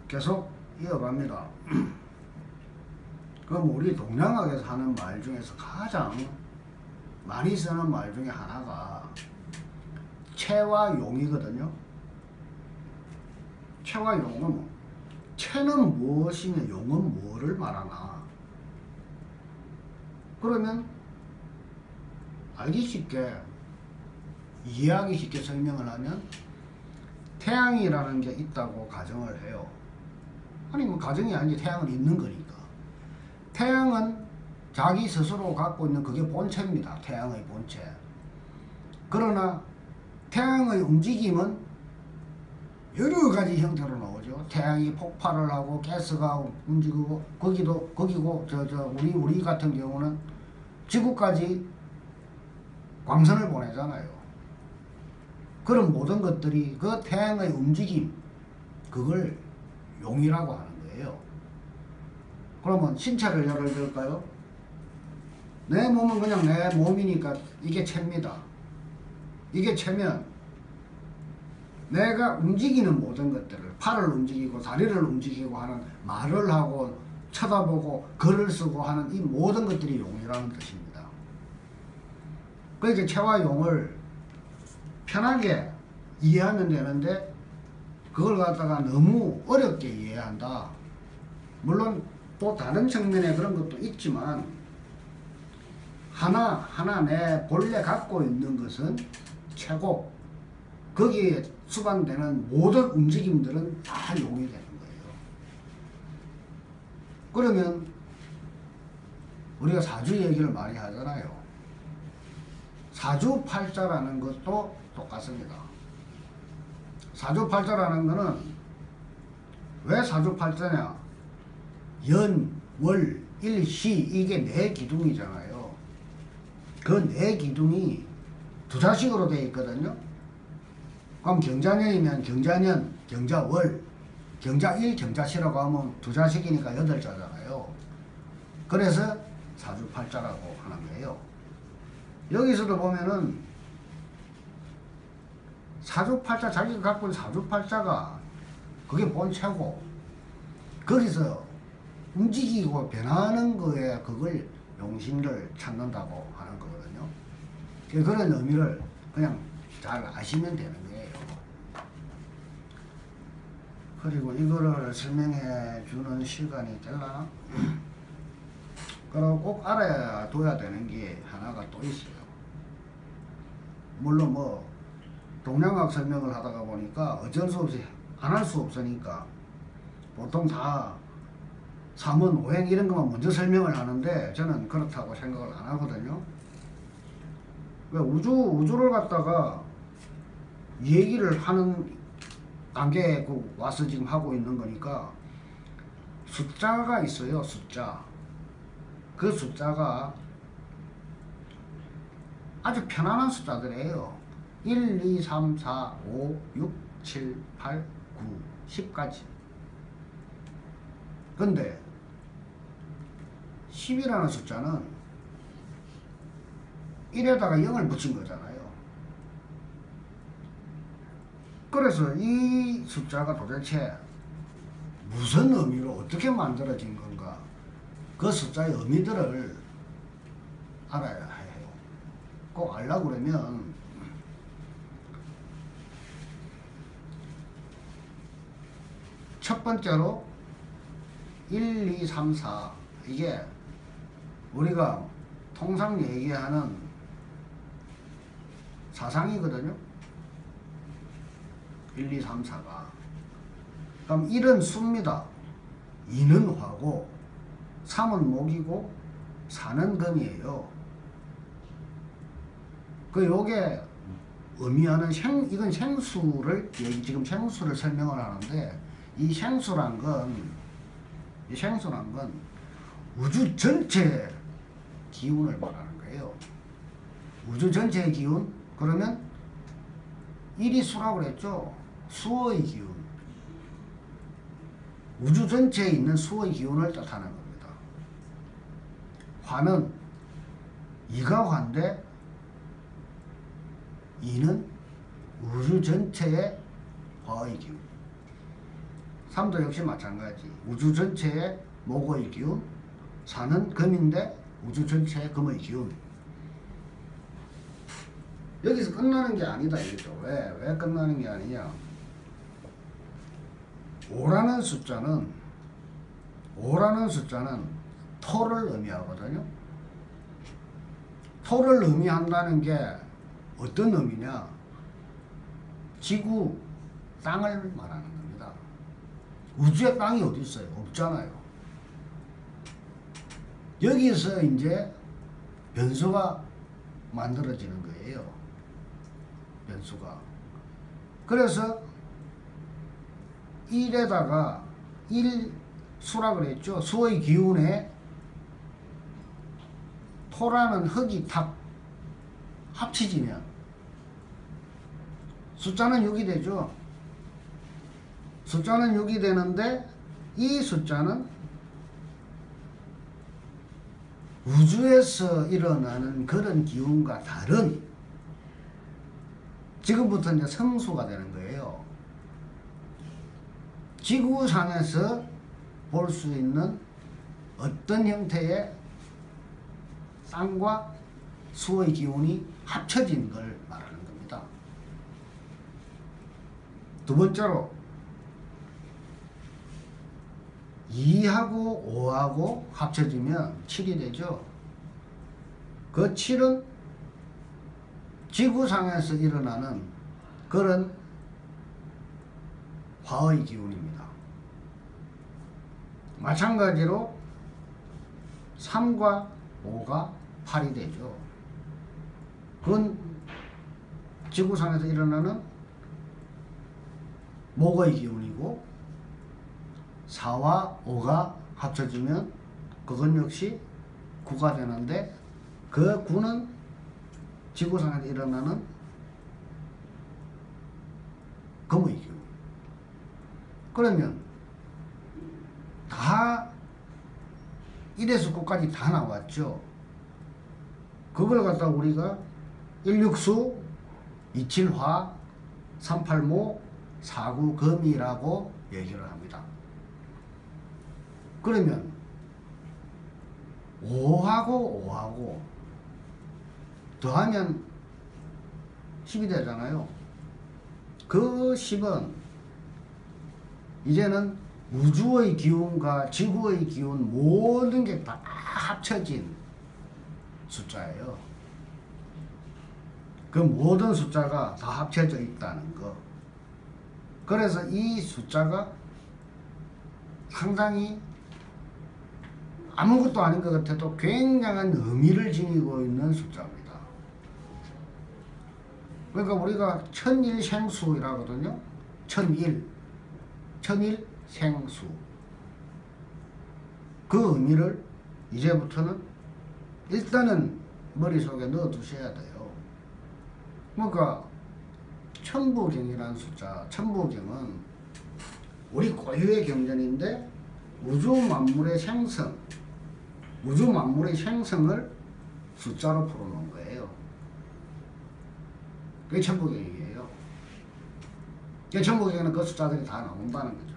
계속 이어갑니다. 그럼 우리 동양학에서 하는 말 중에서 가장 많이 쓰는 말 중에 하나가 체와 용이거든요. 체와 용은 체는 무엇이며 용은 뭐를 말하나? 그러면 알기 쉽게 이해하기 쉽게 설명을 하면 태양이라는 게 있다고 가정을 해요. 아니 뭐 가정이 아니지 태양은 있는 거니까. 태양은 자기 스스로 갖고 있는 그게 본체입니다. 태양의 본체. 그러나 태양의 움직임은 여러 가지 형태로 나오죠. 태양이 폭발을 하고 가스가 움직이고 거기고 우리 같은 경우는 지구까지 광선을 보내잖아요. 그런 모든 것들이 그 태양의 움직임 그걸 용이라고 하는 거예요. 그러면 신체를 예를 들까요? 내 몸은 그냥 내 몸이니까 이게 체입니다. 이게 체면 내가 움직이는 모든 것들을 팔을 움직이고 다리를 움직이고 하는 말을 하고 쳐다보고 글을 쓰고 하는 이 모든 것들이 용이라는 뜻입니다. 그러니까 체와 용을 편하게 이해하면 되는데 그걸 갖다가 너무 어렵게 이해한다. 물론 또 다른 측면에 그런 것도 있지만 하나 내 본래 갖고 있는 것은 체고 거기에 수반되는 모든 움직임들은 다 용이 되는 거예요. 그러면 우리가 사주 얘기를 많이 하잖아요. 사주팔자라는 것도 똑같습니다. 사주팔자라는 거는 왜 사주팔자냐? 연, 월, 일, 시 이게 네 기둥이잖아요. 그 네 기둥이 두 자식으로 되어 있거든요. 그럼 경자년이면 경자년, 경자월, 경자일, 경자시라고 하면 두 자식이니까 8자잖아요. 그래서 사주팔자라고 하는 거예요. 여기서도 보면은 사주팔자 자기가 갖고 있는 사주팔자가 그게 본체고 거기서 움직이고 변하는 거에 그걸 용신을 찾는다고 하는 거거든요. 그런 의미를 그냥 잘 아시면 되는 거예요. 그리고 이거를 설명해 주는 시간이 될라나? 그리고 꼭 알아야 둬야 되는 게 하나가 또 있어요. 물론 뭐 동양학 설명을 하다가 보니까 어쩔 수 없이 안 할 수 없으니까 보통 다 삼원, 오행 이런 것만 먼저 설명을 하는데 저는 그렇다고 생각을 안 하거든요. 왜 우주를 갖다가 얘기를 하는 단계에 와서 지금 하고 있는 거니까 숫자가 있어요. 숫자. 그 숫자가 아주 편안한 숫자들이에요. 1, 2, 3, 4, 5, 6, 7, 8, 9, 10까지. 근데 10이라는 숫자는 1에다가 0을 붙인 거잖아요. 그래서 이 숫자가 도대체 무슨 의미로 어떻게 만들어진 건가? 그 숫자의 의미들을 알아야 해요. 꼭 알려고 그러면 첫 번째로 1, 2, 3, 4 이게 우리가 통상 얘기하는 사상이거든요. 1, 2, 3, 4가. 그럼 1은 수입니다. 2는 화고 3은 목이고 4는 금이에요. 요게 의미하는 이건 생수를 지금 생수를 설명을 하는데 이 생수란 건 우주 전체 기운을 말하는 거예요. 우주 전체의 기운. 그러면 1이 수라고 그랬죠. 수의 기운. 우주 전체에 있는 수의 기운을 뜻하는 겁니다. 화는 2가 화인데 2는 우주 전체의 화의 기운. 3도 역시 마찬가지. 우주 전체의 목의 기운, 4는 금인데 우주 전체의 금의 기운. 여기서 끝나는 게 아니다 이거죠. 왜 끝나는 게 아니냐. 5라는 숫자는 토를 의미하거든요. 토를 의미한다는 게 어떤 의미냐. 지구, 땅을 말하는 겁니다. 우주에 땅이 어디 있어요? 없잖아요. 여기서 이제 변수가 만들어지는 거예요. 변수가. 그래서 1에다가 1수라 그랬죠. 수의 기운에 토라는 흙이 탁 합치지면 숫자는 6이 되죠. 숫자는 6이 되는데 이 숫자는 우주에서 일어나는 그런 기운과 다른 지금부터 이제 성수가 되는 거예요. 지구상에서 볼 수 있는 어떤 형태의 땅과 수의 기운이 합쳐진 걸 말하는 겁니다. 두 번째로 2하고 5하고 합쳐지면 7이 되죠. 그 7은 지구상에서 일어나는 그런 화의 기운입니다. 마찬가지로 3과 5가 8이 되죠. 그건 지구상에서 일어나는 목의 기운이고 4와 5가 합쳐지면 그건 역시 9가 되는데 그 9는 지구상에서 일어나는 금의 기운. 그러면 다 1에서 9까지 다 나왔죠. 그걸 갖다 우리가 16수, 27화, 38모, 49금이라고 얘기를 합니다. 그러면 5하고 더하면 10이 되잖아요. 그 10은 이제는 우주의 기운과 지구의 기운 모든 게 다 합쳐진 숫자예요. 그 모든 숫자가 다 합쳐져 있다는 거. 그래서 이 숫자가 상당히 아무것도 아닌 것 같아도 굉장한 의미를 지니고 있는 숫자입니다. 그러니까 우리가 천일생수이라거든요. 천일생수. 그 의미를 이제부터는 일단은 머릿속에 넣어 두셔야 돼요. 그러니까 천부경이라는 숫자, 천부경은 우리 고유의 경전인데 우주 만물의 생성을 숫자로 풀어놓은 거예요. 그게 천부경이에요. 천부경에는 그 숫자들이 다 나온다는 거죠.